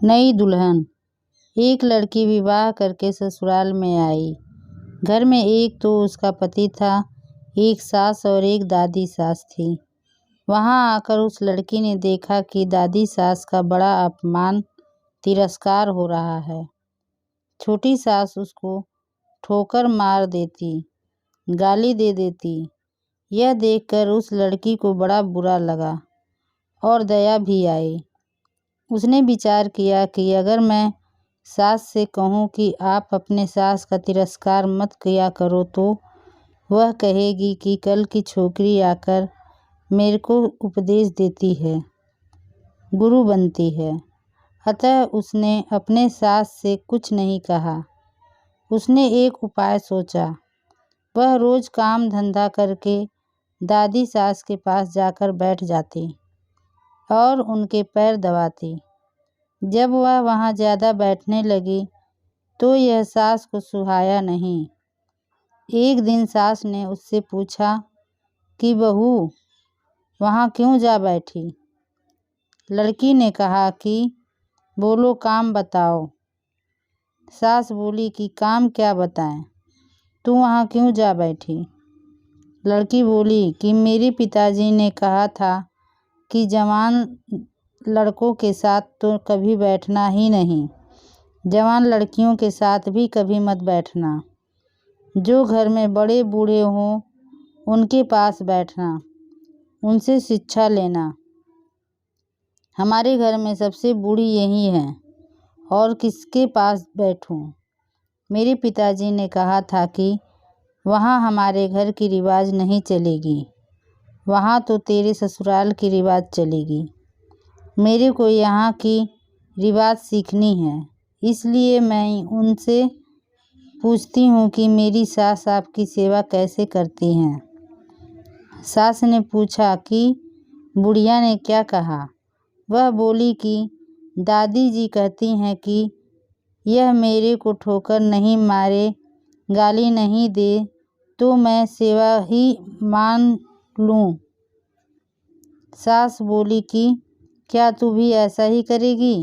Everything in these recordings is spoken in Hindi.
नई दुल्हन। एक लड़की विवाह करके ससुराल में आई। घर में एक तो उसका पति था, एक सास और एक दादी सास थी। वहां आकर उस लड़की ने देखा कि दादी सास का बड़ा अपमान, तिरस्कार हो रहा है। छोटी सास उसको ठोकर मार देती, गाली दे देती। यह देखकर उस लड़की को बड़ा बुरा लगा और दया भी आई। उसने विचार किया कि अगर मैं सास से कहूँ कि आप अपने सास का तिरस्कार मत किया करो तो वह कहेगी कि कल की छोकरी आकर मेरे को उपदेश देती है, गुरु बनती है। अतः उसने अपने सास से कुछ नहीं कहा। उसने एक उपाय सोचा। वह रोज काम धंधा करके दादी सास के पास जाकर बैठ जाती और उनके पैर दबाती। जब वह वहाँ ज़्यादा बैठने लगी तो यह सास को सुहाया नहीं। एक दिन सास ने उससे पूछा कि बहू वहाँ क्यों जा बैठी? लड़की ने कहा कि बोलो, काम बताओ। सास बोली कि काम क्या बताएं, तू वहाँ क्यों जा बैठी? लड़की बोली कि मेरे पिताजी ने कहा था कि जवान लड़कों के साथ तो कभी बैठना ही नहीं, जवान लड़कियों के साथ भी कभी मत बैठना। जो घर में बड़े बूढ़े हों उनके पास बैठना, उनसे शिक्षा लेना। हमारे घर में सबसे बूढ़ी यही है और किसके पास बैठूं? मेरे पिताजी ने कहा था कि वहाँ हमारे घर की रिवाज नहीं चलेगी, वहाँ तो तेरे ससुराल की रिवाज चलेगी। मेरे को यहाँ की रिवाज सीखनी है, इसलिए मैं उनसे पूछती हूँ कि मेरी सास आपकी सेवा कैसे करती हैं। सास ने पूछा कि बुढ़िया ने क्या कहा? वह बोली कि दादी जी कहती हैं कि यह मेरे को ठोकर नहीं मारे, गाली नहीं दे तो मैं सेवा ही मान लूँ। सास बोली कि क्या तू भी ऐसा ही करेगी?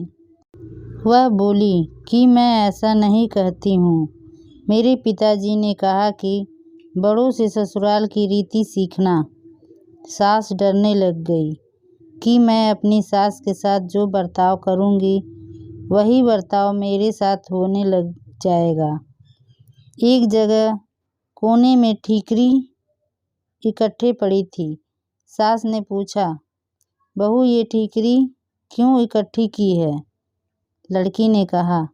वह बोली कि मैं ऐसा नहीं कहती हूँ। मेरे पिताजी ने कहा कि बड़ों से ससुराल की रीति सीखना। सास डरने लग गई कि मैं अपनी सास के साथ जो बर्ताव करूँगी वही बर्ताव मेरे साथ होने लग जाएगा। एक जगह कोने में ठीकरी इकट्ठे पड़ी थी। सास ने पूछा, बहू ये ठीकरी क्यों इकट्ठी की है? लड़की ने कहा,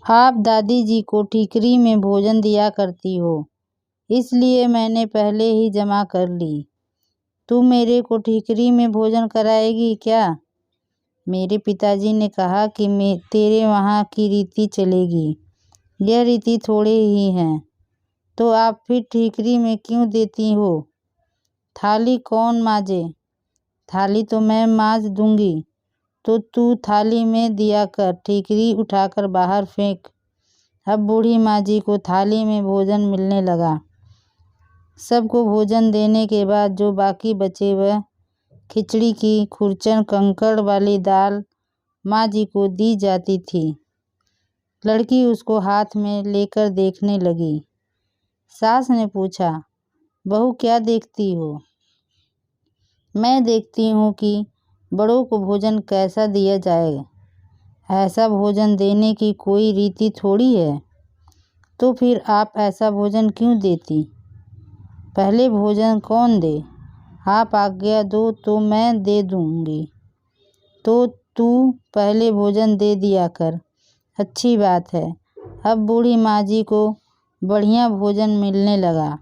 आप दादी जी को ठीकरी में भोजन दिया करती हो, इसलिए मैंने पहले ही जमा कर ली। तू मेरे को ठीकरी में भोजन कराएगी क्या? मेरे पिताजी ने कहा कि तेरे वहाँ की रीति चलेगी, यह रीति थोड़े ही हैं, तो आप फिर ठीकरी में क्यों देती हो? थाली कौन मांजे? थाली तो मैं मांज दूंगी, तो तू थाली में दिया कर, ठीकरी उठाकर बाहर फेंक। अब बूढ़ी माँ जी को थाली में भोजन मिलने लगा। सबको भोजन देने के बाद जो बाकी बचे वह खिचड़ी की खुरचन कंकड़ वाली दाल माँ जी को दी जाती थी। लड़की उसको हाथ में लेकर देखने लगी। सास ने पूछा, बहू क्या देखती हो? मैं देखती हूँ कि बड़ों को भोजन कैसा दिया जाए, ऐसा भोजन देने की कोई रीति थोड़ी है, तो फिर आप ऐसा भोजन क्यों देती? पहले भोजन कौन दे? आप आज्ञा दो तो मैं दे दूँगी, तो तू पहले भोजन दे दिया कर। अच्छी बात है। अब बूढ़ी माँ जी को बढ़िया भोजन मिलने लगा।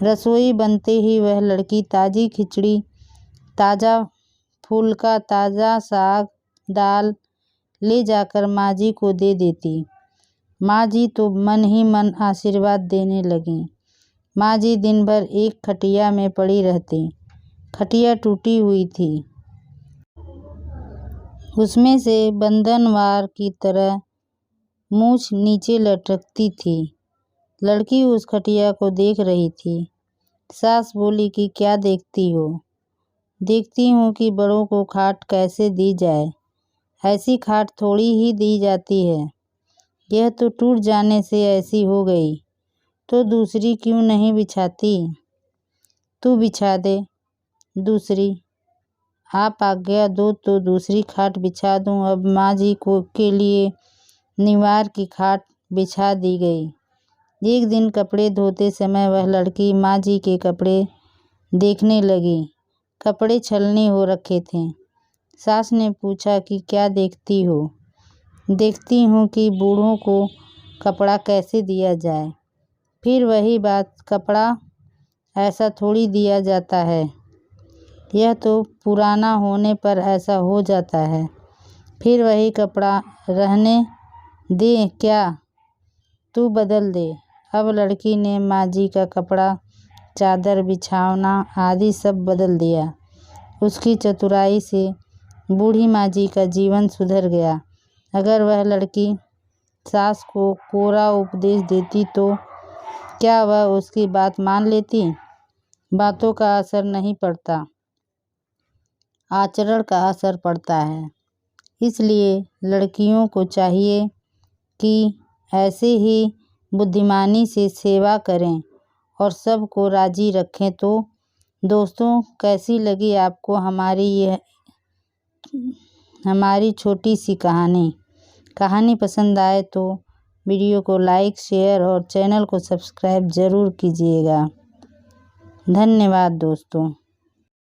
रसोई बनते ही वह लड़की ताज़ी खिचड़ी, ताज़ा फुल्का, ताज़ा साग, दाल ले जाकर माँ जी को दे देती। माँ जी तो मन ही मन आशीर्वाद देने लगीं। माँ जी दिन भर एक खटिया में पड़ी रहती। खटिया टूटी हुई थी, उसमें से बंधनवार की तरह मूछ नीचे लटकती थी। लड़की उस खटिया को देख रही थी। सास बोली कि क्या देखती हो? देखती हूँ कि बड़ों को खाट कैसे दी जाए, ऐसी खाट थोड़ी ही दी जाती है। यह तो टूट जाने से ऐसी हो गई, तो दूसरी क्यों नहीं बिछाती? तू बिछा दे दूसरी। आप आज्ञा दो तो दूसरी खाट बिछा दूं। अब माँ जी के लिए निवार की खाट बिछा दी गई। एक दिन कपड़े धोते समय वह लड़की माँ जी के कपड़े देखने लगी। कपड़े छलनी हो रखे थे। सास ने पूछा कि क्या देखती हो? देखती हूँ कि बूढ़ों को कपड़ा कैसे दिया जाए। फिर वही बात, कपड़ा ऐसा थोड़ी दिया जाता है। यह तो पुराना होने पर ऐसा हो जाता है। फिर वही कपड़ा रहने दे क्या? तू बदल दे। अब लड़की ने माँ जी का कपड़ा, चादर, बिछावना आदि सब बदल दिया। उसकी चतुराई से बूढ़ी माँ जी का जीवन सुधर गया। अगर वह लड़की सास को कोरा उपदेश देती तो क्या वह उसकी बात मान लेती? बातों का असर नहीं पड़ता, आचरण का असर पड़ता है। इसलिए लड़कियों को चाहिए कि ऐसे ही बुद्धिमानी से सेवा करें और सबको राजी रखें। तो दोस्तों, कैसी लगी आपको हमारी छोटी सी कहानी पसंद आए तो वीडियो को लाइक, शेयर और चैनल को सब्सक्राइब ज़रूर कीजिएगा। धन्यवाद दोस्तों।